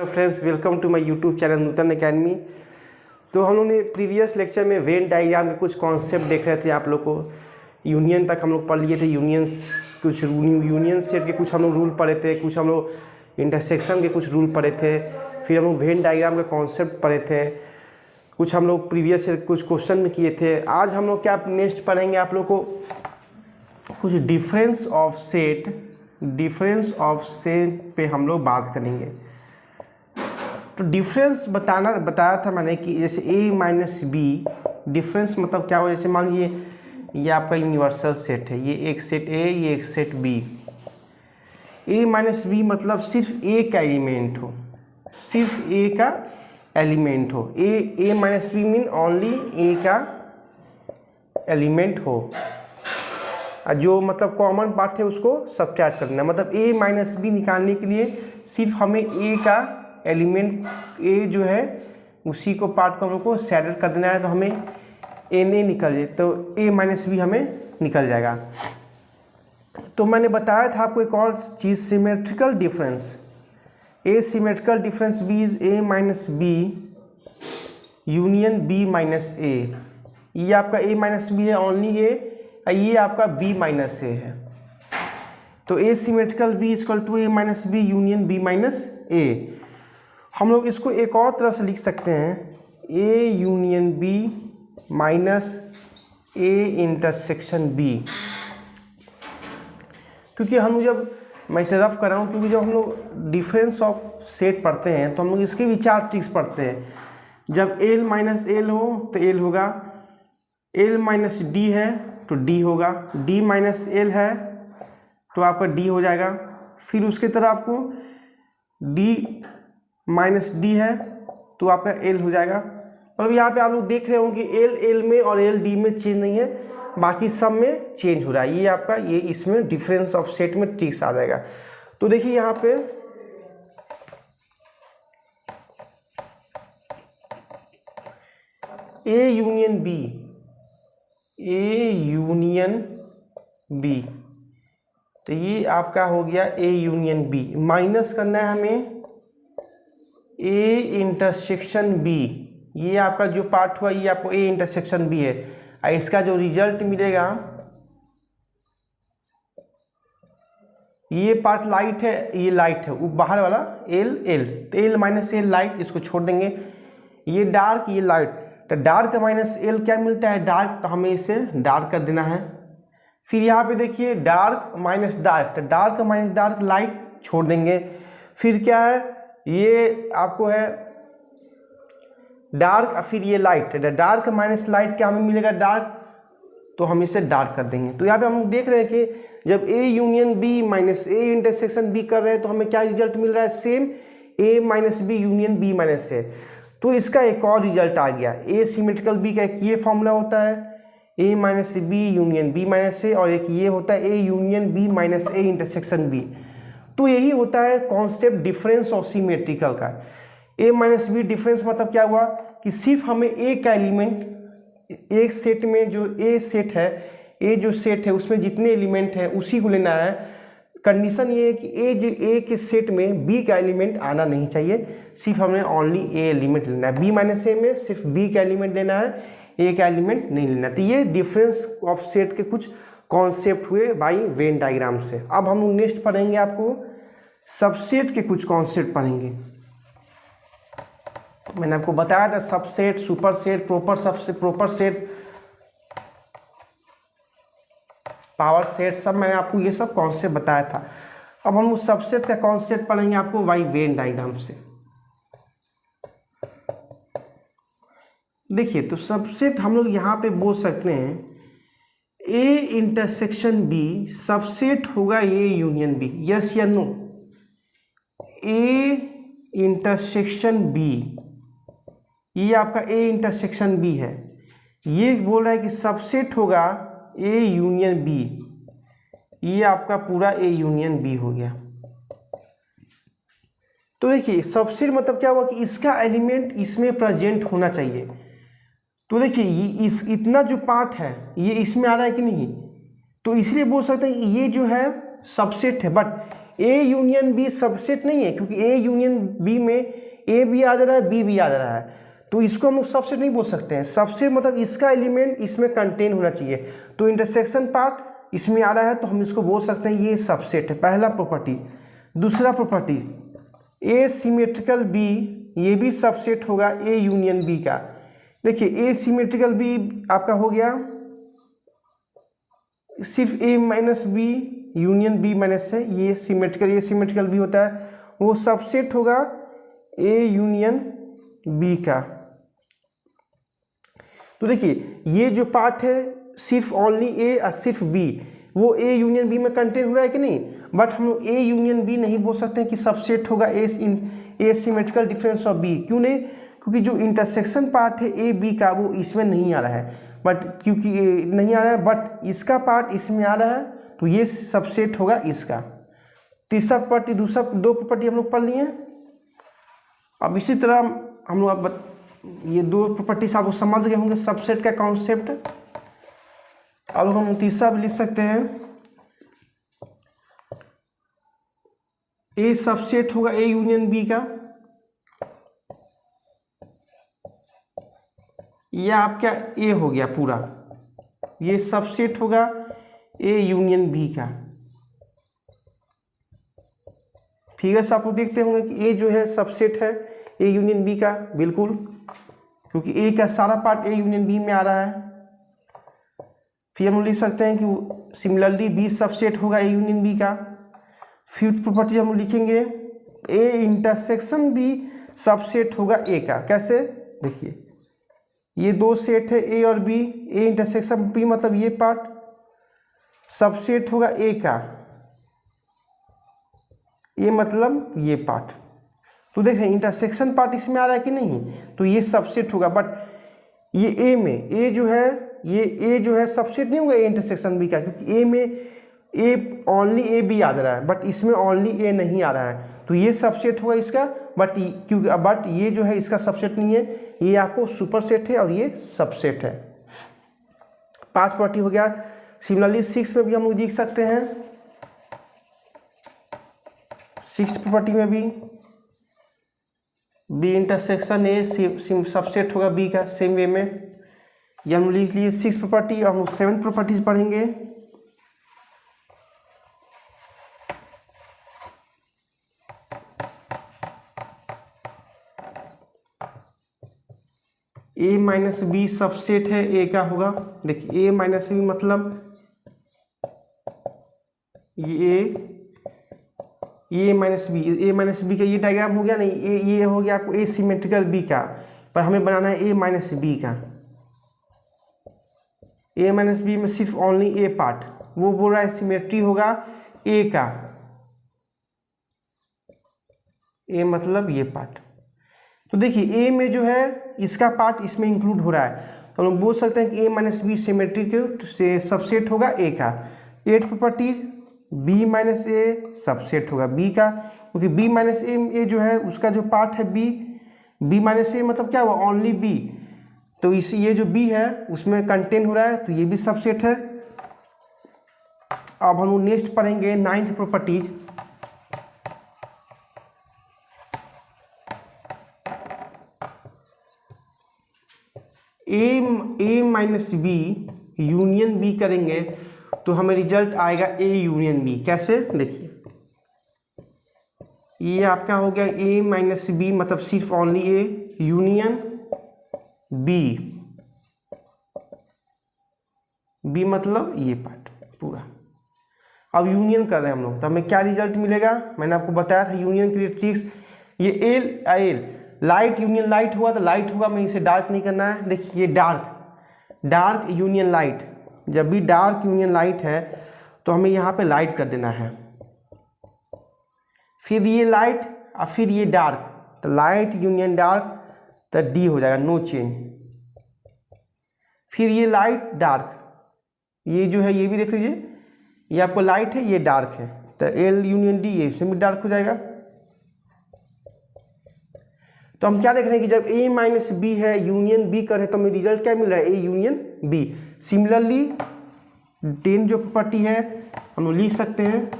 Friends, welcome to my YouTube channel Nutan academy. तो हम लोग ने प्रीवियस लेक्चर में वेन डायग्राम के कुछ कॉन्सेप्ट देख रहे थे। आप लोग को यूनियन तक हम लोग पढ़ लिए थे। यूनियन सेट के कुछ हम लोग रूल पढ़े थे, कुछ हम लोग इंटरसेक्शन के कुछ रूल पढ़े थे, फिर हम लोग वेन डायग्राम के कॉन्सेप्ट पढ़े थे, कुछ हम लोग प्रीवियस कुछ क्वेश्चन में किए थे। आज हम लोग क्या नेक्स्ट पढ़ेंगे, आप लोग को कुछ डिफरेंस ऑफ सेट पे हम लोग बात करेंगे। तो डिफरेंस बताया था मैंने कि जैसे a माइनस बी, डिफरेंस मतलब क्या हो, जैसे मान लीजिए ये आपका यूनिवर्सल सेट है, ये एक सेट a, ये एक set b। a minus B मतलब सिर्फ a का एलिमेंट हो, सिर्फ a का एलिमेंट हो। a minus B mean only a का एलिमेंट हो, जो मतलब कॉमन पार्ट है उसको सब्ट्रैक्ट करना है। मतलब a माइनस बी निकालने के लिए सिर्फ हमें a का एलिमेंट a जो है उसी को पार्ट को हम लोग को सैडल कर देना है, तो हमें na निकल जाए, तो a माइनस बी हमें निकल जाएगा। तो मैंने बताया था आपको एक और चीज़, symmetrical difference. a symmetrical difference b is a minus B union b minus a। ये आपका a माइनस बी है ओनली a, ये आपका b माइनस a है। तो a symmetrical b equal to a minus B union b minus a। हम लोग इसको एक और तरह से लिख सकते हैं, a union b minus a intersection b। क्योंकि हम जब मैं इसे रफ कर रहा हूँ, क्योंकि जब हम लोग डिफरेंस ऑफ सेट पढ़ते हैं तो हम लोग इसके भी चार ट्रिक्स पढ़ते हैं। जब l माइनस एल हो तो l होगा, l माइनस डी है तो d होगा, d माइनस एल है तो आपका d हो जाएगा। फिर उसके तरह आपको d माइनस डी है तो आपका l हो जाएगा। मतलब यहाँ पे आप लोग देख रहे हो कि l में और l d में चेंज नहीं है, बाकी सब में चेंज हो रहा है। ये आपका ये इसमें डिफरेंस ऑफ सेट में ट्रिक्स आ जाएगा। तो देखिए यहाँ पे a यूनियन b, तो ये आपका हो गया a यूनियन b। माइनस करना है हमें a इंटरसेक्शन b, ये आपका जो पार्ट हुआ ये आपको a इंटरसेक्शन b है। और इसका जो रिजल्ट मिलेगा, ये पार्ट लाइट है, ये लाइट है, वो बाहर वाला l, तो l माइनस एल लाइट, इसको छोड़ देंगे। ये डार्क, ये लाइट, तो डार्क माइनस एल क्या मिलता है, डार्क, तो हमें इसे डार्क कर देना है। फिर यहाँ पे देखिए डार्क माइनस डार्क, तो डार्क माइनस डार्क लाइट छोड़ देंगे। फिर क्या है, ये आपको है डार्क, फिर ये लाइट, डार्क माइनस लाइट क्या हमें मिलेगा, डार्क, तो हम इसे डार्क कर देंगे। तो यहाँ पे हम देख रहे हैं कि जब a union b minus a intersection b कर रहे हैं तो हमें क्या रिजल्ट मिल रहा है, same a minus B union b minus a। तो इसका एक और रिजल्ट आ गया, a सिमेट्रिकल b का एक ये फॉर्मूला होता है a minus B union b minus a, और एक ये होता है a union b minus a intersection b। तो यही होता है कॉन्सेप्ट डिफरेंस और सिमेट्रिकल का। a माइनस बी डिफरेंस मतलब क्या हुआ कि सिर्फ हमें a का एलिमेंट, एक सेट में जो a सेट है, a जो सेट है उसमें जितने एलिमेंट हैं उसी को लेना है। कंडीशन ये है कि a के सेट में b का एलिमेंट आना नहीं चाहिए, सिर्फ हमें ओनली a एलिमेंट लेना है। b माइनस a में सिर्फ b का एलिमेंट लेना है, a का एलिमेंट नहीं लेना। तो ये डिफरेंस ऑफ सेट के कुछ कॉन्सेप्ट हुए बाई वेन डायग्राम से। अब हम लोग नेक्स्ट पढ़ेंगे, आपको सबसेट के कुछ कॉन्सेप्ट पढ़ेंगे। मैंने आपको बताया था subset, super set, proper subset, proper set, power set, सब मैंने आपको ये सब कॉन्सेप्ट बताया था। अब हम उस सबसेट का कॉन्सेप्ट पढ़ेंगे आपको बाई वेन डायग्राम से। देखिए, तो सबसेट हम लोग यहाँ पे बोल सकते हैं a इंटरसेक्शन b सबसेट होगा a यूनियन b, यस या नो। a इंटरसेक्शन b, ये आपका a इंटरसेक्शन b है, ये बोल रहा है कि सबसेट होगा a यूनियन b, ये आपका पूरा a यूनियन b हो गया। तो देखिए सबसेट मतलब क्या हुआ कि इसका एलिमेंट इसमें प्रेजेंट होना चाहिए। तो देखिए ये इतना जो पार्ट है ये इसमें आ रहा है कि नहीं, तो इसलिए बोल सकते हैं ये जो है सबसेट है, but A union B subset नहीं है, क्योंकि ए यूनियन बी में ए भी आ जा रहा है, बी भी आ जा रहा है, तो इसको हम लोग सबसेट नहीं बोल सकते हैं। सबसेट मतलब इसका एलिमेंट इसमें कंटेन होना चाहिए। तो इंटरसेक्शन पार्ट इसमें आ रहा है तो हम इसको बोल सकते हैं ये सबसेट है, पहला प्रॉपर्टी। दूसरा प्रॉपर्टी, ए सिमेट्रिकल बी, ये भी सबसेट होगा ए यूनियन बी का। देखिए ए सिमेट्रिकल बी आपका हो गया सिर्फ A minus B union B minus है, ये सिमेट्रिकल बी होता है, वो सबसेट होगा ए यूनियन बी का। तो देखिए ये जो पार्ट है सिर्फ ओनली ए और सिर्फ बी, वो ए यूनियन बी में कंटेन हो रहा है कि नहीं, बट हम लोग ए यूनियन बी नहीं बोल सकते हैं कि सबसेट होगा A symmetrical difference of B. क्यों नहीं? क्योंकि जो इंटरसेक्शन पार्ट है ए बी का वो इसमें नहीं आ रहा है, बट क्योंकि नहीं आ रहा है बट इसका पार्ट इसमें आ रहा है तो ये सबसेट होगा इसका। तीसरा प्रॉपर्टी, दूसरा दो प्रॉपर्टी हम लोग पढ़ लिए। अब इसी तरह हम लोग ये दो प्रॉपर्टी से आप समझ गए होंगे सबसेट का कॉन्सेप्ट। अब हम तीसरा भी लिख सकते हैं, ए सबसेट होगा ए यूनियन बी का, यह आपका ए हो गया पूरा, ये सबसेट होगा ए यूनियन बी का। फिगर से आप लोग देखते होंगे कि ए जो है सबसेट है ए यूनियन बी का, बिल्कुल, क्योंकि ए का सारा पार्ट ए यूनियन बी में आ रहा है। फिर हम लिख सकते हैं कि सिमिलरली बी सबसेट होगा ए यूनियन बी का। फिफ्थ प्रॉपर्टी हम लिखेंगे ए इंटरसेक्शन बी सबसेट होगा ए का। कैसे? देखिए ये दो सेट है ए और बी, ए इंटरसेक्शन बी मतलब ये पार्ट सबसेट होगा ए का, ये मतलब ये पार्ट। तो देख रहे हैं इंटरसेक्शन पार्ट इसमें आ रहा है कि नहीं, तो ये सबसेट होगा। बट ये ए में ए जो है सबसेट नहीं होगा ए इंटरसेक्शन बी का, क्योंकि ए में ए ओनली ए बी आ रहा है बट इसमें ओनली ए नहीं आ रहा है, तो ये सबसेट होगा इसका। बट ये जो है इसका सबसेट नहीं है, ये आपको सुपर सेट है और ये सबसेट है। 5 प्रॉपर्टी हो गया। सिमिलरली 6 में भी हम लोग देख सकते हैं, 6 प्रॉपर्टी में भी बी इंटरसेक्शन ए सबसेट होगा बी का। सेम वे में ये हम लिख लिए 6 प्रॉपर्टी। और हम 7 प्रॉपर्टीज पढ़ेंगे। ए माइनस बी सबसेट है ए का होगा। देखिए ए माइनस बी मतलब ये माइनस बी का ये डायग्राम हो गया नहीं, ये हो गया आपको ए सिमेट्रिकल बी का, पर हमें बनाना है ए माइनस बी का। ए माइनस बी में सिर्फ ओनली ए पार्ट, वो बोल रहा है सिमेट्री होगा ए का, ए मतलब ये पार्ट। तो देखिए ए में जो है इसका पार्ट इसमें इंक्लूड हो रहा है, तो हम लोग बोल सकते हैं कि ए माइनस बी सिमेट्री के सबसेट होगा ए का। 8 properties, B minus A subset होगा बी का, क्योंकि बी माइनस ए जो है उसका जो पार्ट है बी माइनस ए मतलब क्या हुआ, ओनली बी, तो इस ये जो बी है उसमें कंटेन हो रहा है, तो ये भी सबसेट है। अब हम नेक्स्ट पढ़ेंगे 9th प्रॉपर्टीज। ए माइनस बी यूनियन बी करेंगे तो हमें रिजल्ट आएगा ए यूनियन बी। कैसे? देखिए ये आपका हो गया ए माइनस बी मतलब सिर्फ ओनली ए यूनियन बी मतलब ये पार्ट पूरा। अब यूनियन कर रहे हैं हम लोग, तो हमें क्या रिजल्ट मिलेगा? मैंने आपको बताया था यूनियन के लिए ट्रिक्स। ये एल लाइट यूनियन लाइट हुआ तो लाइट होगा, मैं इसे डार्क नहीं करना है। देखिए ये डार्क यूनियन लाइट, जब भी डार्क यूनियन लाइट है तो हमें यहाँ पे लाइट कर देना है। फिर ये लाइट और फिर ये डार्क, तो लाइट यूनियन डार्क तो डी हो जाएगा, नो चेंज। फिर ये लाइट डार्क, ये जो है ये भी देख लीजिए, ये आपको लाइट है ये डार्क है, तो एल यूनियन डी ये इसमें भी डार्क हो जाएगा। तो हम क्या देख रहे हैं कि जब ए माइनस बी है यूनियन बी करे तो हमें रिजल्ट क्या मिल रहा है, ए यूनियन बी। सिमिलरली 10 जो प्रॉपर्टी है हम लोग लिख सकते हैं,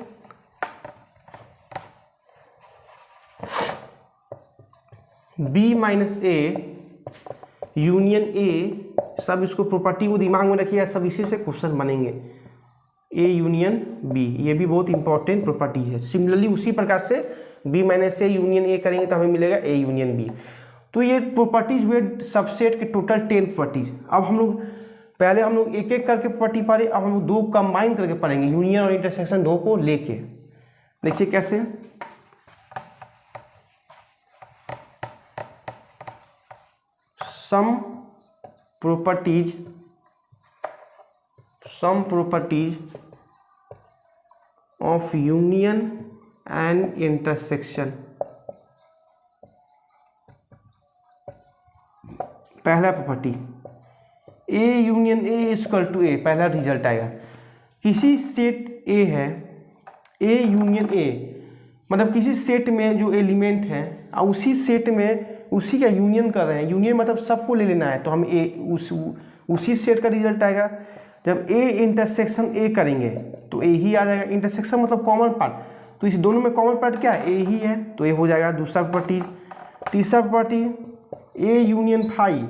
B minus A union A, सब इसको प्रॉपर्टी को दिमाग में रखिए, सब इसी से क्वेश्चन बनेंगे। ए यूनियन बी, ये भी बहुत इंपॉर्टेंट प्रॉपर्टी है। सिमिलरली उसी प्रकार से B minus A union A करेंगे तो हमें मिलेगा ए यूनियन बी। तो ये प्रॉपर्टीज हुए सबसेट के टोटल 10 प्रॉपर्टीज। अब हम लोग पहले हम लोग एक एक करके प्रॉपर्टी पढ़े, अब हम लोग दो कंबाइन करके पढ़ेंगे, यूनियन और इंटरसेक्शन दो को लेके। देखिए कैसे, some properties of union and intersection. पहला property A union A equal to A, पहला रिजल्ट आएगा। किसी सेट ए है, ए यूनियन ए मतलब किसी सेट में जो एलिमेंट है उसी सेट में उसी का यूनियन कर रहे हैं। यूनियन मतलब सबको ले लेना है, तो हम ए उसी सेट का रिजल्ट आएगा। जब ए इंटरसेक्शन ए करेंगे तो ए ही आ जाएगा। इंटरसेक्शन मतलब कॉमन पार्ट, तो इस दोनों में कॉमन पार्ट क्या है, ए ही है, तो ए हो जाएगा दूसरा प्रॉपर्टी। तीसरा property A union phi,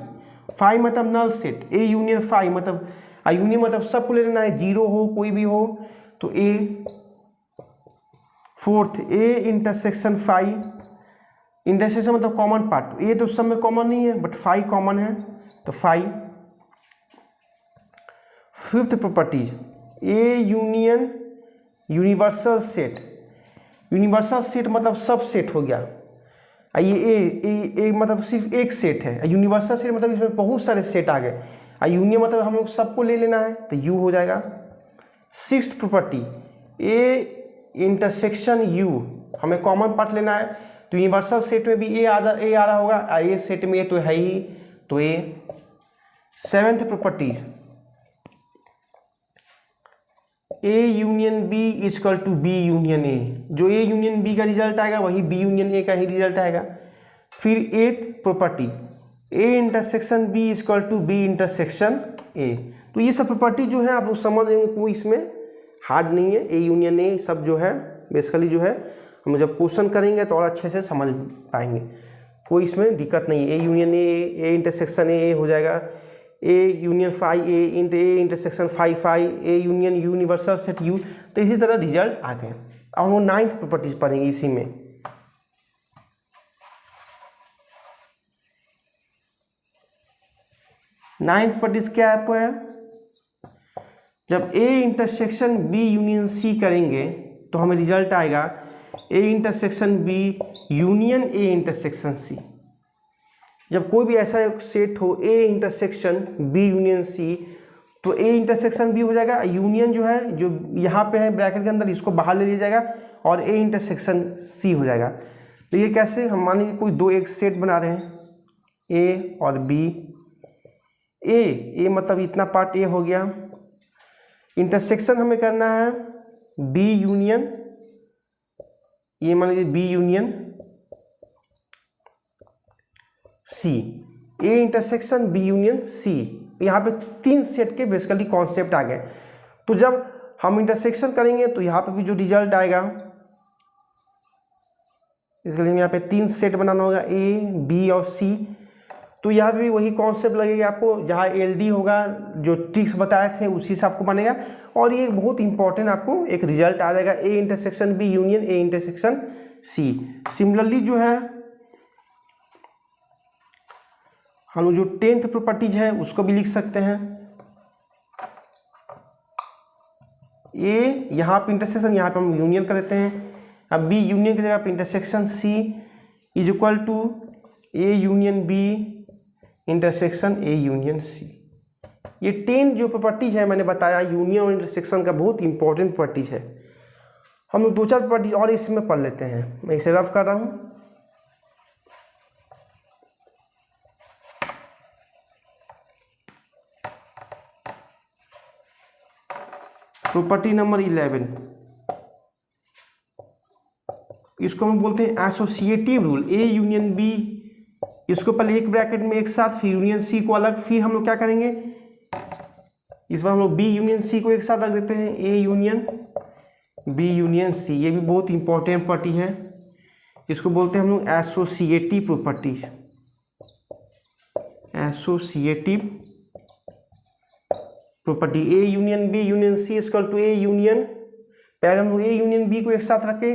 phi मतलब null set, A union phi मतलब यूनियन मतलब सबको ले लेना है, जीरो हो कोई भी हो तो A. Fourth A intersection phi, intersection मतलब कॉमन पार्ट, ए तो सब में कॉमन नहीं है बट फाई कॉमन है तो phi. Fifth properties A union universal set, universal set मतलब सब सेट हो गया। ये ए मतलब सिर्फ एक सेट है, यूनिवर्सल सेट मतलब इसमें बहुत सारे सेट आ गए, यूनियन मतलब हम लोग सबको ले लेना है तो यू हो जाएगा। Sixth property A intersection you, हमें कॉमन पार्ट लेना है तो यूनिवर्सल सेट में भी ए आ रहा होगा, ए सेट में ए तो है ही तो A. Seventh property A union B equal to B union A, जो ए यूनियन बी का रिजल्ट आएगा वही बी यूनियन ए का ही रिजल्ट आएगा। फिर eighth property A intersection B equal to B intersection A. तो ये सब प्रॉपर्टी जो है आप लोग समझ लेंगे, कोई इसमें हार्ड नहीं है। ए यूनियन ए सब जो है बेसिकली जो है हम जब क्वेश्चन करेंगे तो और अच्छे से समझ पाएंगे, कोई इसमें दिक्कत नहीं है। ए यूनियन ए इंटरसेक्शन ए हो जाएगा, A union phi A intersection phi phi, A union universal set U. तो इसी तरह रिजल्ट आ गए। अब हम 9th प्रॉपर्टीज पढ़ेंगे इसी में। नाइन्थ प्रॉपर्टीज क्या है आपको है, जब A intersection B union C करेंगे तो हमें रिजल्ट आएगा A intersection B union A intersection C. जब कोई भी ऐसा सेट हो A intersection B union C तो ए इंटरसेक्शन बी हो जाएगा, यूनियन जो है जो यहाँ पे है ब्रैकेट के अंदर इसको बाहर ले लिया जाएगा और ए इंटरसेक्शन सी हो जाएगा। तो ये कैसे, हम मान लीजिए कोई दो एक सेट बना रहे हैं ए और बी, ए मतलब इतना पार्ट ए हो गया, इंटरसेक्शन हमें करना है बी यूनियन, ये मान लीजिए B union C, A intersection B union C. यहाँ पे 3 सेट के बेसिकली कॉन्सेप्ट आ गए। तो जब हम इंटरसेक्शन करेंगे तो यहाँ पे भी जो रिजल्ट आएगा, इसके लिए यहाँ पे 3 सेट बनाना होगा ए बी और सी। तो यहाँ पे भी वही कॉन्सेप्ट लगेगा आपको, जहाँ एल डी होगा जो ट्रिक्स बताए थे उसी से आपको बनेगा। और ये बहुत इंपॉर्टेंट आपको एक रिजल्ट आ जाएगा A intersection B union A intersection C. Similarly जो है हम लोग जो 10th प्रॉपर्टीज है उसको भी लिख सकते हैं। ए यहाँ पे इंटरसेक्शन, यहाँ पे हम यूनियन कर देते हैं। अब बी यूनियन की जगह पे intersection C is equal to A union B intersection A union C. ये 10 जो प्रॉपर्टीज है मैंने बताया यूनियन और इंटरसेक्शन का बहुत इंपॉर्टेंट प्रॉपर्टीज है। हम लोग 2-4 प्रॉपर्टीज और इसमें पढ़ लेते हैं, मैं इसे रफ कर रहा हूँ। प्रॉपर्टी नंबर 11, इसको हम बोलते हैं associative rule. A union B, इसको पहले एक ब्रैकेट में एक साथ, फिर यूनियन सी को अलग, फिर हम लोग क्या करेंगे इस बार हम लोग बी यूनियन सी को एक साथ रख देते हैं, A union B union C. ये भी बहुत इंपॉर्टेंट प्रॉपर्टी है, इसको बोलते हैं हम लोग associative properties. Associative property A union B union C equal to A union, पहले हम लोग ए यूनियन बी को एक साथ रखे,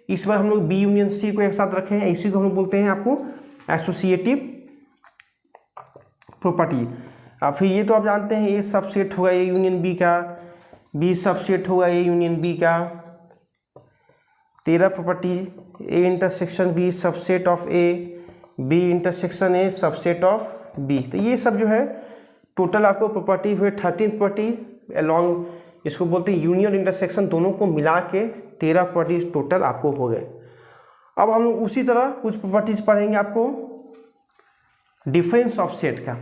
इस बार हम लोग बी यूनियन सी को एक साथ रखे हैं, इसी को हम लोग बोलते हैं आपको एसोसिएटिव प्रॉपर्टी। अब फिर ये तो आप जानते हैं ए सबसेट होगा ए यूनियन बी का, बी सबसेट होगा ए यूनियन बी का। 13 property, A intersection B subset of A, B intersection A subset of B. तो ये सब जो है टोटल आपको प्रॉपर्टी हुए 13 प्रॉपर्टी अलॉन्ग, इसको बोलते हैं यूनियन इंटरसेक्शन, दोनों को मिला के 13 प्रॉपर्टीज टोटल आपको हो गए। अब हम लोग उसी तरह कुछ प्रॉपर्टीज पढ़ेंगे आपको डिफरेंस ऑफ सेट का,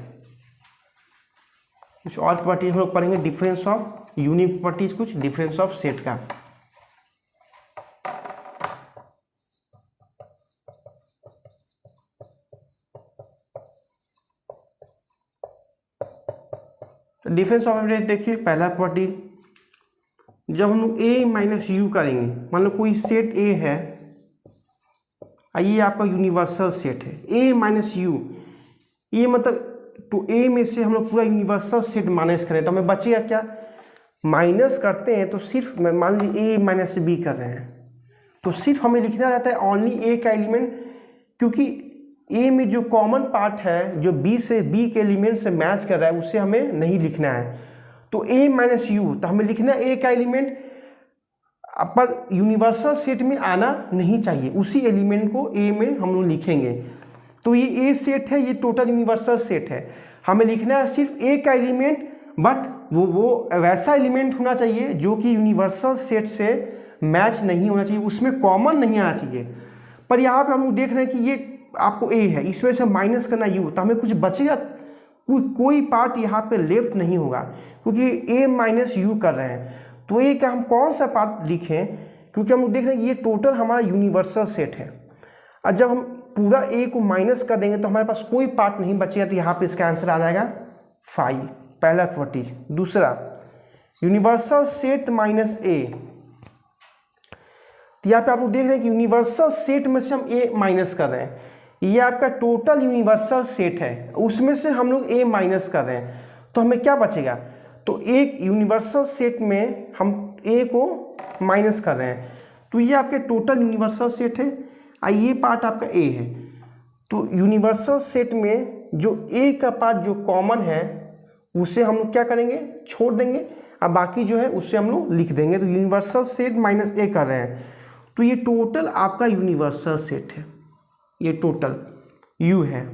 कुछ और प्रॉपर्टीज हम लोग पढ़ेंगे डिफरेंस ऑफ यूनिक प्रॉपर्टीज, कुछ डिफरेंस ऑफ सेट का। डिफरेंस ऑफ देखिए, पहला प्रॉपर्टी, जब हम लोग ए माइनस यू करेंगे, मान लो कोई सेट ए है, ये आपका यूनिवर्सल सेट है ए माइनस यू, ये मतलब तो ए में से हम लोग पूरा यूनिवर्सल सेट माइनस करें तो हमें बचेगा क्या, माइनस करते हैं तो सिर्फ मान लीजिए ए माइनस बी कर रहे हैं तो सिर्फ हमें लिखना रहता है ओनली ए का एलिमेंट, क्योंकि ए में जो कॉमन पार्ट है जो बी से बी के एलिमेंट से मैच कर रहा है उसे हमें नहीं लिखना है। तो ए माइनस यू, तो हमें लिखना है ए का एलिमेंट पर यूनिवर्सल सेट में आना नहीं चाहिए, उसी एलिमेंट को ए में हम लोग लिखेंगे। तो ये ए सेट है, ये टोटल यूनिवर्सल सेट है, हमें लिखना है सिर्फ ए का एलिमेंट, बट वो वैसा एलिमेंट होना चाहिए जो कि यूनिवर्सल सेट से मैच नहीं होना चाहिए, उसमें कॉमन नहीं आना चाहिए। पर यहाँ पे हम लोग देख रहे हैं कि ये आपको ए है, इसमें से माइनस करना यू, तो हमें कुछ बचेगा, कोई पार्ट यहाँ पे लेफ्ट नहीं होगा क्योंकि ए माइनस यू कर रहे हैं। तो ए का हम कौन सा पार्ट लिखें, क्योंकि हम देख रहे हैं कि ये टोटल हमारा यूनिवर्सल सेट है, और जब हम पूरा ए को माइनस कर देंगे तो हमारे पास कोई पार्ट नहीं बचेगा, तो यहाँ पे इसका आंसर आ जाएगा 5, पहला प्रॉपर्टी। दूसरा, यूनिवर्सल सेट माइनस ए, तो यहाँ पे आप लोग देख रहे हैं कि यूनिवर्सल सेट में से हम ए माइनस कर रहे हैं, ये आपका टोटल यूनिवर्सल सेट है, उसमें से हम लोग ए माइनस कर रहे हैं, तो हमें क्या बचेगा, तो एक यूनिवर्सल सेट में हम ए को माइनस कर रहे हैं, तो ये आपके टोटल यूनिवर्सल सेट है, ये पार्ट आपका ए है। तो यूनिवर्सल सेट में जो ए का पार्ट जो कॉमन है उसे हम लोग क्या करेंगे, छोड़ देंगे, अब बाकी जो है उससे हम लोग लिख देंगे। तो यूनिवर्सल सेट माइनस ए कर रहे हैं, तो ये टोटल आपका यूनिवर्सल सेट है, ये टोटल यू है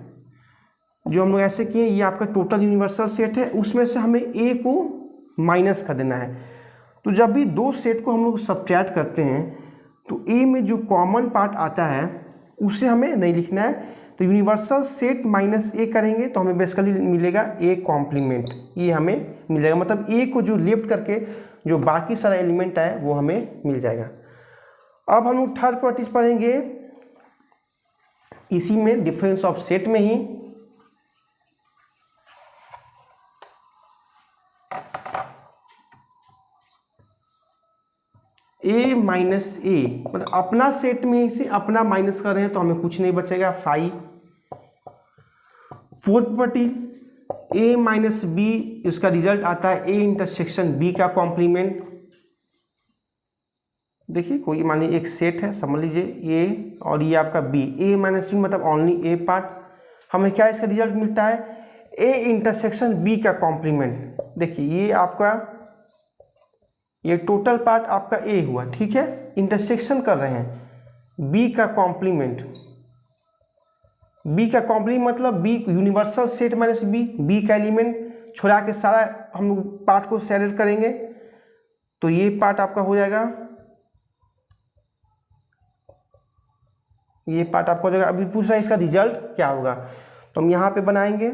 जो हम लोग ऐसे किए, ये आपका टोटल यूनिवर्सल सेट है, उसमें से हमें ए को माइनस कर देना है। तो जब भी दो सेट को हम लोग सब्ट्रैक्ट करते हैं तो ए में जो कॉमन पार्ट आता है उसे हमें नहीं लिखना है, तो यूनिवर्सल सेट माइनस ए करेंगे तो हमें बेसिकली मिलेगा ए कॉम्प्लीमेंट, ये हमें मिलेगा, मतलब ए को जो लेफ्ट करके जो बाकी सारा एलिमेंट है वो हमें मिल जाएगा। अब हम लोग थर्ड प्रॉपर्टीज पढ़ेंगे इसी में डिफरेंस ऑफ सेट में ही, ए माइनस ए, मतलब अपना सेट में से अपना माइनस कर रहे हैं तो हमें कुछ नहीं बचेगा 5। Fourth property, A minus B, इसका रिजल्ट आता है ए इंटरसेक्शन बी का कॉम्प्लीमेंट। देखिए कोई मान लीजिए एक सेट है, समझ लीजिए ए और ये आपका बी, ए माइनस बी मतलब ओनली ए पार्ट, हमें क्या इसका रिजल्ट मिलता है, ए इंटरसेक्शन बी का कॉम्प्लीमेंट। देखिए ये आपका ये टोटल पार्ट आपका ए हुआ, ठीक है, इंटरसेक्शन कर रहे हैं बी का कॉम्प्लीमेंट, बी का कॉम्प्लीमेंट मतलब B universal set minus B, B का एलिमेंट छोड़ा के सारा हम लोग पार्ट को सेलेक्ट करेंगे तो ये पार्ट आपका हो जाएगा, ये पार्ट आपका हो जाएगा। अभी पूछ रहा है इसका रिजल्ट क्या होगा, तो हम यहाँ पे बनाएंगे,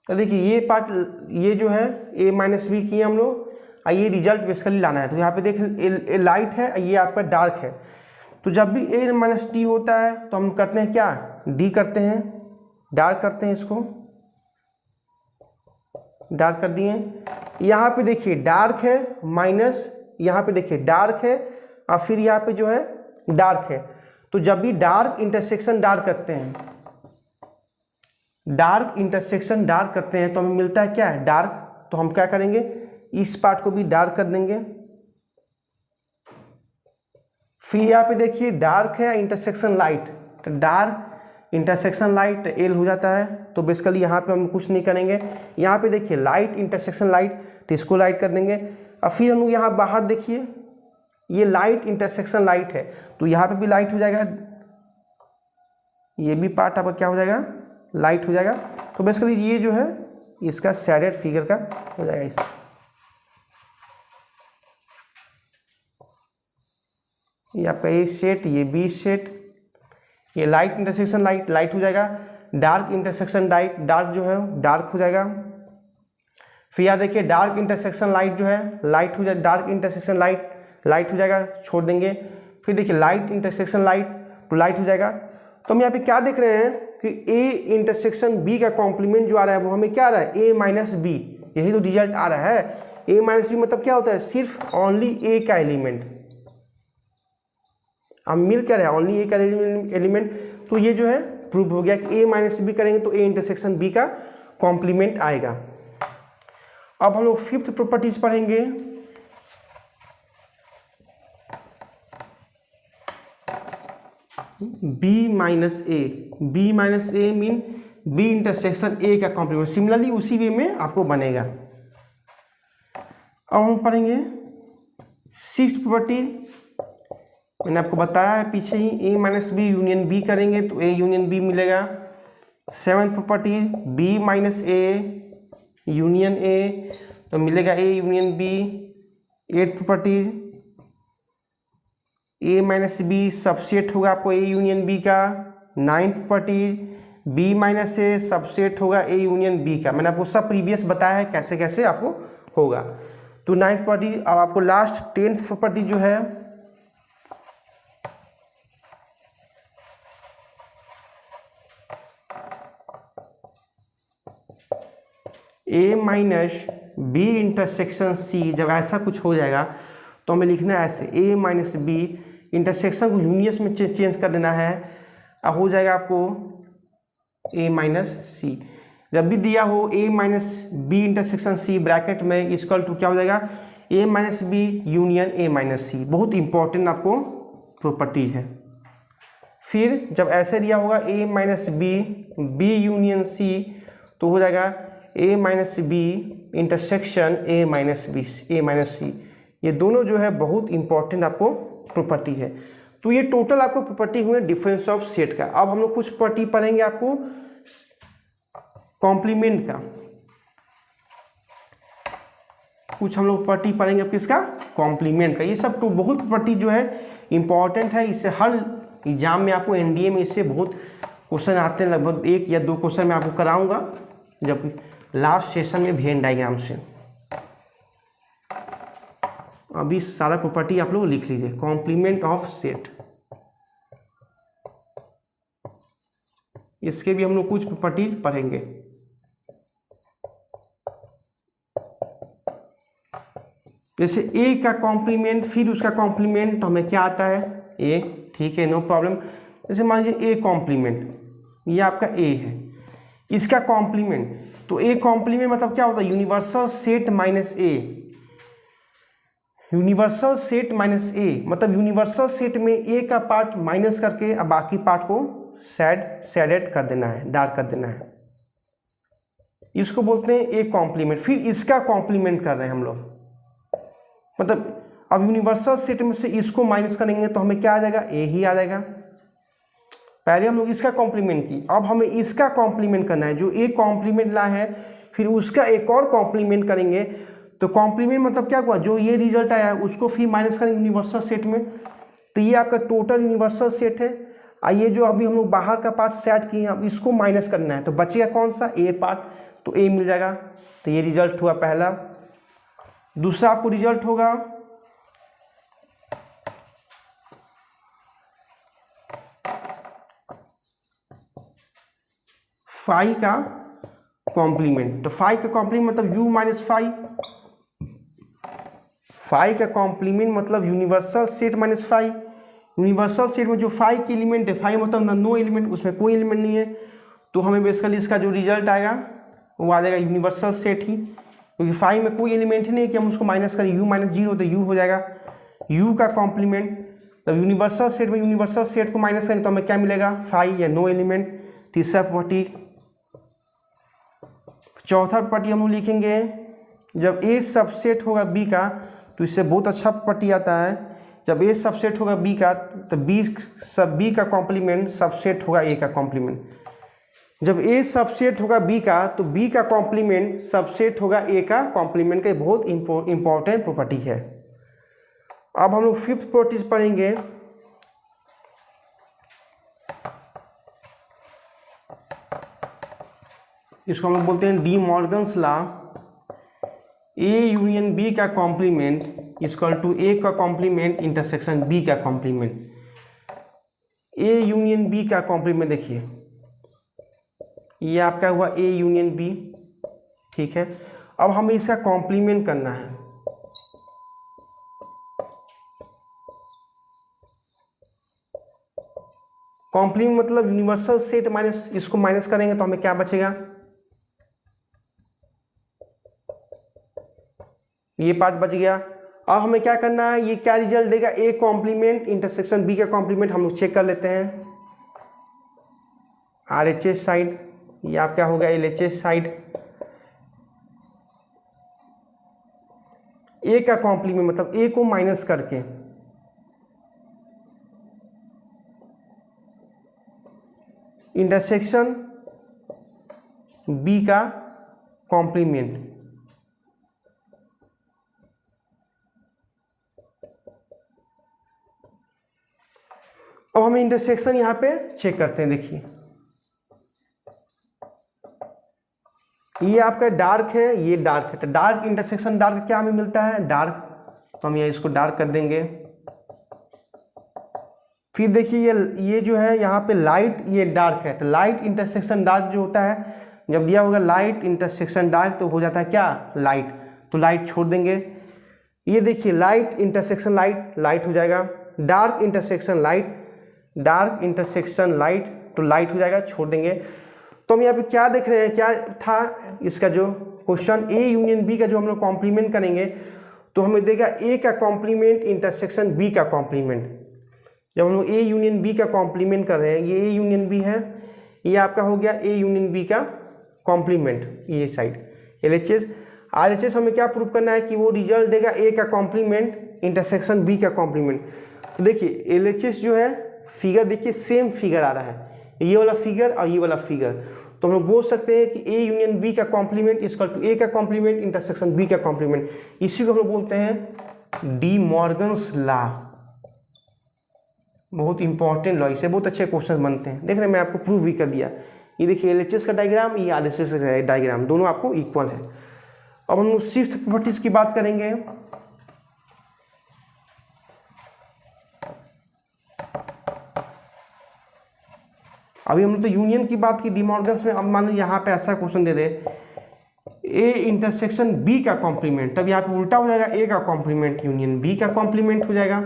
तो देखिए ये पार्ट, ये जो है ए माइनस बी किए हम लोग, ये रिजल्ट बेसिकली लाना है। तो यहाँ पे देख ए लाइट है, ये आपका डार्क है, तो जब भी ए माइनस टी होता है तो हम करते हैं क्या, डी करते हैं, डार्क करते हैं, इसको डार्क कर दिए। यहाँ पे देखिए डार्क है माइनस, यहाँ पे देखिए डार्क है और फिर यहाँ पे जो है डार्क है, तो जब भी डार्क इंटरसेक्शन डार्क करते हैं डार्क इंटरसेक्शन डार्क करते हैं तो हमें मिलता है क्या है, डार्क। तो हम क्या करेंगे, इस पार्ट को भी डार्क कर देंगे। फिर यहाँ पे देखिए डार्क है इंटरसेक्शन लाइट, तो डार्क इंटरसेक्शन लाइट एल हो जाता है। तो बेसिकली यहाँ पे हम कुछ नहीं करेंगे। यहाँ पे देखिए लाइट इंटरसेक्शन लाइट, तो इसको लाइट कर देंगे। और फिर हम यहाँ बाहर देखिए ये लाइट इंटरसेक्शन लाइट है, तो यहाँ पे भी लाइट हो जाएगा, ये भी पार्ट आपका क्या हो जाएगा, लाइट हो जाएगा। तो बेसिकली ये जो है इसका शेडेड फिगर का हो जाएगा। इस ये आपका ए सेट, ये बी सेट, ये लाइट इंटरसेक्शन लाइट लाइट हो जाएगा, डार्क इंटरसेक्शन लाइट डार्क जो है डार्क हो जाएगा। फिर यहाँ देखिए डार्क इंटरसेक्शन लाइट जो है लाइट हो जाए, डार्क इंटरसेक्शन लाइट लाइट हो जाएगा, छोड़ देंगे। फिर देखिए लाइट इंटरसेक्शन लाइट तो लाइट हो जाएगा। तो हम यहाँ पे क्या देख रहे हैं कि ए इंटरसेक्शन बी का कॉम्प्लीमेंट जो आ रहा है वो हमें क्या आ रहा है, ए माइनस बी, यही तो रिजल्ट आ रहा है। ए माइनस बी मतलब क्या होता है, सिर्फ ओनली ए का एलिमेंट। अब मिल क्या रहा है, ओनली ए का एलिमेंट। तो ये जो है प्रूव हो गया कि ए माइनस बी करेंगे तो ए इंटरसेक्शन बी का कॉम्प्लीमेंट आएगा। अब हम लोग फिफ्थ प्रॉपर्टीज पढ़ेंगे। B minus A mean B intersection A का कॉम्प्लीमेंट। सिमिलरली उसी वे में आपको बनेगा। अब हम पढ़ेंगे सिक्स्थ प्रॉपर्टी। मैंने आपको बताया है पीछे ही, A minus B union B करेंगे तो ए यूनियन बी मिलेगा। Seventh property B minus A union A, तो मिलेगा A union B. Eight property A minus B subset होगा आपको ए यूनियन बी का। Ninth property B minus A subset होगा A union B का। मैंने आपको सब प्रीवियस बताया है कैसे कैसे आपको होगा। तो नाइन्थ प्रॉपर्टी। अब आपको लास्ट 10th प्रॉपर्टी जो है ए माइनस बी इंटरसेक्शन सी। जब ऐसा कुछ हो जाएगा तो हमें लिखना है ऐसे, ए माइनस बी इंटरसेक्शन को यूनियस में चेंज कर देना है, अब हो जाएगा आपको ए माइनस सी। जब भी दिया हो A minus B intersection C bracket में इक्वल टू क्या हो जाएगा, A minus B union A minus C. बहुत इंपॉर्टेंट आपको प्रॉपर्टी है। फिर जब ऐसे दिया होगा A minus B union C, तो हो जाएगा A minus B intersection A minus C. ये दोनों जो है बहुत इंपॉर्टेंट आपको प्रॉपर्टी है। तो ये टोटल आपको प्रॉपर्टी हुए डिफरेंस ऑफ सेट का। अब हम लोग कुछ प्रॉपर्टी पढ़ेंगे आपको कॉम्प्लीमेंट का, कुछ हम लोग प्रॉपर्टी पढ़ेंगे आपको इसका कॉम्प्लीमेंट का। ये सब तो बहुत प्रॉपर्टी जो है इंपॉर्टेंट है। इससे हर एग्जाम में आपको एनडीए में इससे बहुत क्वेश्चन आते हैं, लगभग 1 या 2 क्वेश्चन मैं आपको कराऊंगा जब लास्ट सेशन में वेन डायग्राम से। अभी सारा प्रॉपर्टी आप लोग लिख लीजिए, कॉम्प्लीमेंट ऑफ सेट। इसके भी हम लोग कुछ प्रॉपर्टीज पढ़ेंगे। जैसे ए का कॉम्प्लीमेंट, फिर उसका कॉम्प्लीमेंट, तो हमें क्या आता है ए, ठीक है, नो प्रॉब्लम। जैसे मान लीजिए ए कॉम्प्लीमेंट, ये आपका ए है, इसका कॉम्प्लीमेंट, तो ए कॉम्प्लीमेंट मतलब क्या होता है, यूनिवर्सल सेट माइनस ए। यूनिवर्सल सेट माइनस ए मतलब यूनिवर्सल सेट में ए का पार्ट माइनस करके अब बाकी पार्ट को शेडेड कर देना है, डार्क कर देना है। इसको बोलते हैं ए कॉम्प्लीमेंट। फिर इसका कॉम्प्लीमेंट कर रहे हैं हम लोग, मतलब अब यूनिवर्सल सेट में से इसको माइनस करेंगे तो हमें क्या आ जाएगा, ए ही आ जाएगा। पहले हम लोग इसका कॉम्प्लीमेंट की, अब हमें इसका कॉम्प्लीमेंट करना है। जो ए कॉम्प्लीमेंट ला है फिर उसका एक और कॉम्प्लीमेंट करेंगे। तो कॉम्प्लीमेंट मतलब क्या हुआ, जो ये रिजल्ट आया है उसको फिर माइनस करेंगे यूनिवर्सल सेट में। तो ये आपका टोटल यूनिवर्सल सेट है। आइए जो अभी हम लोग बाहर का पार्ट सेट किए हैं, अब इसको माइनस करना है, तो बचेगा कौन सा, ए पार्ट, तो ए मिल जाएगा। तो ये रिजल्ट हुआ पहला। दूसरा आपको रिजल्ट होगा फाई का कॉम्प्लीमेंट। तो फाई का कॉम्प्लीमेंट मतलब यू माइनस फाई। फाई का कॉम्प्लीमेंट मतलब universal set minus phi. Universal set में जो फाई के एलिमेंट है, फाई मतलब नो एलिमेंट, उसमें कोई एलिमेंट नहीं है, तो हमें बेसिकली इसका जो रिजल्ट आएगा वो आ जाएगा यूनिवर्सल सेट ही, क्योंकि 5 में कोई एलिमेंट ही नहीं कि हम उसको माइनस करें, u माइनस 0 तो u हो जाएगा u का कॉम्प्लीमेंट। तब यूनिवर्सल सेट में यूनिवर्सल सेट को माइनस करें तो हमें क्या मिलेगा 5 या नो एलिमेंट। तीसरा प्रॉपर्टी। चौथा प्रॉपर्टी हम लोग लिखेंगे जब a सबसेट होगा b का, तो इससे बहुत अच्छा प्रॉपर्टी आता है, जब a सबसेट होगा b का तो b का कॉम्प्लीमेंट सबसेट होगा a का कॉम्प्लीमेंट। जब a सबसेट होगा b का तो b का कॉम्प्लीमेंट सबसेट होगा a का कॉम्प्लीमेंट का, बहुत इंपॉर्टेंट प्रॉपर्टी है। अब हम लोग फिफ्थ प्रॉपर्टी पढ़ेंगे। इसको हम लोग बोलते हैं D Morgan's law. a union b का कॉम्प्लीमेंट इक्वल टू a का कॉम्प्लीमेंट इंटरसेक्शन b का कॉम्प्लीमेंट। a यूनियन b का कॉम्प्लीमेंट देखिए ये आपका हुआ a यूनियन b, ठीक है। अब हमें इसका कॉम्प्लीमेंट करना है। कॉम्प्लीमेंट मतलब यूनिवर्सल सेट माइनस, इसको माइनस करेंगे तो हमें क्या बचेगा, ये पार्ट बच गया। अब हमें क्या करना है, ये क्या रिजल्ट देगा, a कॉम्प्लीमेंट इंटरसेक्शन b का कॉम्प्लीमेंट हम लोग चेक कर लेते हैं। RHS साइड, ये आप क्या होगा LHS साइड। a का कॉम्प्लीमेंट मतलब a को माइनस करके इंटरसेक्शन b का कॉम्प्लीमेंट। अब हम इंटरसेक्शन यहाँ पे चेक करते हैं। देखिए ये आपका डार्क है, ये डार्क है, तो डार्क इंटरसेक्शन डार्क क्या हमें मिलता है, डार्क, तो हम ये इसको डार्क कर देंगे। फिर देखिए ये जो है यहाँ पे लाइट, ये डार्क है, तो लाइट इंटरसेक्शन डार्क जो होता है, जब दिया होगा लाइट इंटरसेक्शन डार्क तो हो जाता है क्या, लाइट, तो लाइट छोड़ देंगे। ये देखिए लाइट इंटरसेक्शन लाइट, लाइट हो जाएगा। Dark intersection light, dark intersection light, तो लाइट हो जाएगा, छोड़ देंगे। तो हम यहाँ पे क्या देख रहे हैं, क्या था इसका जो क्वेश्चन, a यूनियन b का जो हम लोग कॉम्प्लीमेंट करेंगे तो हमें देगा a का कॉम्प्लीमेंट इंटरसेक्शन b का कॉम्प्लीमेंट। जब हम लोग a यूनियन b का कॉम्प्लीमेंट कर रहे हैं, ये a यूनियन b है, ये आपका हो गया a यूनियन b का कॉम्प्लीमेंट, ये साइड LHS। RHS हमें क्या प्रूव करना है कि वो रिजल्ट देगा a का कॉम्प्लीमेंट इंटरसेक्शन b का कॉम्प्लीमेंट। तो देखिए LHS जो है फिगर, देखिए सेम फिगर आ रहा है, ये वाला फिगर और ये वाला फिगर, तो हम लोग बोल सकते हैं कि a यूनियन b का कॉम्प्लीमेंट इक्वल टू a का कॉम्प्लीमेंट इंटरसेक्शन b का कॉम्प्लीमेंट। इसी को हम लोग बोलते हैं डी मॉर्गन्स लॉ। बहुत इंपॉर्टेंट लॉ, इससे बहुत अच्छे क्वेश्चन बनते हैं। देख रहे हैं मैं आपको प्रूव भी कर दिया। ये देखिए LHS का डायग्राम, ये RHS का डायग्राम, दोनों आपको इक्वल है। अब हम लोग सिक्स्थ प्रॉपर्टीज की बात करेंगे। अभी हम लोग तो यूनियन की बात की डी मॉर्गन्स में। अब मान लो यहाँ पे ऐसा question they they a intersection b का कॉम्प्लीमेंट, तब यहाँ पे उल्टा हो जाएगा, a का कॉम्प्लीमेंट यूनियन b का कॉम्प्लीमेंट हो जाएगा।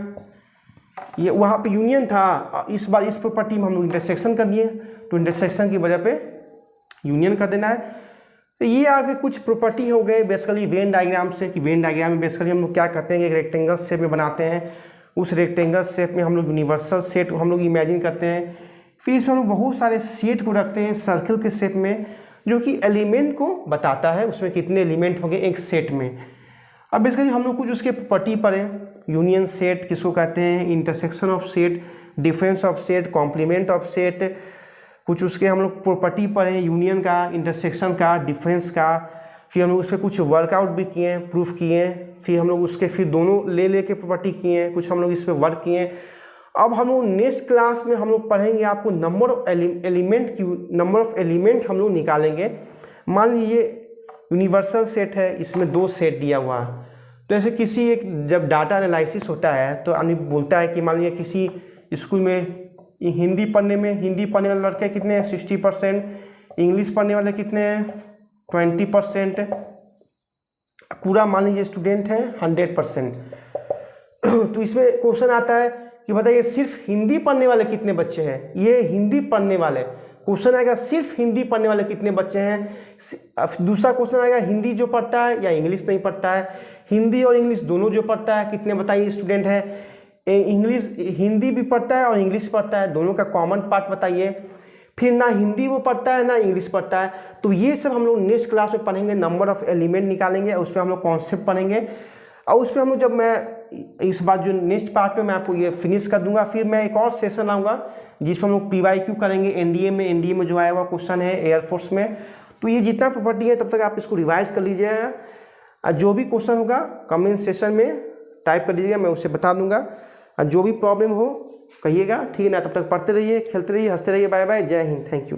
ये वहाँ पे यूनियन था, इस बार इस प्रॉपर्टी में हम लोग इंटरसेक्शन कर दिए, तो इंटरसेक्शन की वजह पे यूनियन कर देना है। तो ये आगे कुछ प्रॉपर्टी हो गए बेसिकली वेन डायग्राम से, कि वेन डायग्राम में बेसिकली हम लोग क्या करते हैं कि एक रेक्टेंगल शेप में बनाते हैं, उस रेक्टेंगल शेप में हम लोग यूनिवर्सल सेट हम लोग इमेजिन करते हैं। फिर इसमें हम लोग बहुत सारे सेट को रखते हैं सर्कल के शेप में, जो कि एलिमेंट को बताता है, उसमें कितने एलिमेंट होंगे एक सेट में। अब बेसिकली हम लोग कुछ उसके प्रॉपर्टी पढ़ें, यूनियन सेट किसको कहते हैं, intersection of set, difference of set, complement of set, कुछ उसके हम लोग प्रॉपर्टी पढ़ें यूनियन का, इंटरसेक्शन का, डिफरेंस का। फिर हम लोग उस पर कुछ वर्कआउट भी किए, प्रूफ किए। फिर हम लोग उसके फिर दोनों ले के प्रॉपर्टी किए, कुछ हम लोग इस पर वर्क किए। अब हम लोग नेक्स्ट क्लास में हम लोग पढ़ेंगे आपको नंबर ऑफ एलिमेंट की, नंबर ऑफ एलिमेंट हम लोग निकालेंगे। मान लीजिए यूनिवर्सल सेट है, इसमें 2 सेट दिया हुआ है, तो ऐसे किसी एक जब डाटा एनालिसिस होता है तो आदमी बोलता है कि मान लीजिए किसी स्कूल में हिंदी पढ़ने वाले लड़के कितने हैं 60%, इंग्लिश पढ़ने वाले कितने हैं 20%, पूरा मान लीजिए स्टूडेंट है 100%। तो इसमें क्वेश्चन आता है कि बताइए सिर्फ हिंदी पढ़ने वाले कितने बच्चे हैं, ये हिंदी पढ़ने वाले, क्वेश्चन आएगा सिर्फ हिंदी पढ़ने वाले कितने बच्चे हैं। दूसरा क्वेश्चन आएगा हिंदी जो पढ़ता है या इंग्लिश नहीं पढ़ता है, हिंदी और इंग्लिश दोनों जो पढ़ता है कितने बताइए स्टूडेंट है, इंग्लिश हिंदी भी पढ़ता है और इंग्लिश पढ़ता है, दोनों का कॉमन पार्ट बताइए। फिर ना हिंदी वो पढ़ता है ना इंग्लिश पढ़ता है। तो ये सब हम लोग नेक्स्ट क्लास में पढ़ेंगे, नंबर ऑफ एलिमेंट निकालेंगे, उस पर हम लोग कॉन्सेप्ट पढ़ेंगे और उस पर हम लोग जब मैं इस बार जो नेक्स्ट पार्ट में मैं आपको ये फिनिश कर दूंगा, फिर मैं एक और सेशन आऊँगा जिसमें हम लोग PYQ करेंगे एनडीए में जो आया हुआ क्वेश्चन है एयरफोर्स में। तो ये जितना प्रॉपर्टी है तब तक आप इसको रिवाइज कर लीजिएगा, जो भी क्वेश्चन होगा कमेंट सेशन में टाइप कर लीजिएगा, मैं उससे बता दूंगा। जो भी प्रॉब्लम हो कहिएगा, ठीक है ना। तब तक पढ़ते रहिए, खेलते रहिए, हंसते रहिए। बाय बाय, जय हिंद, थैंक यू।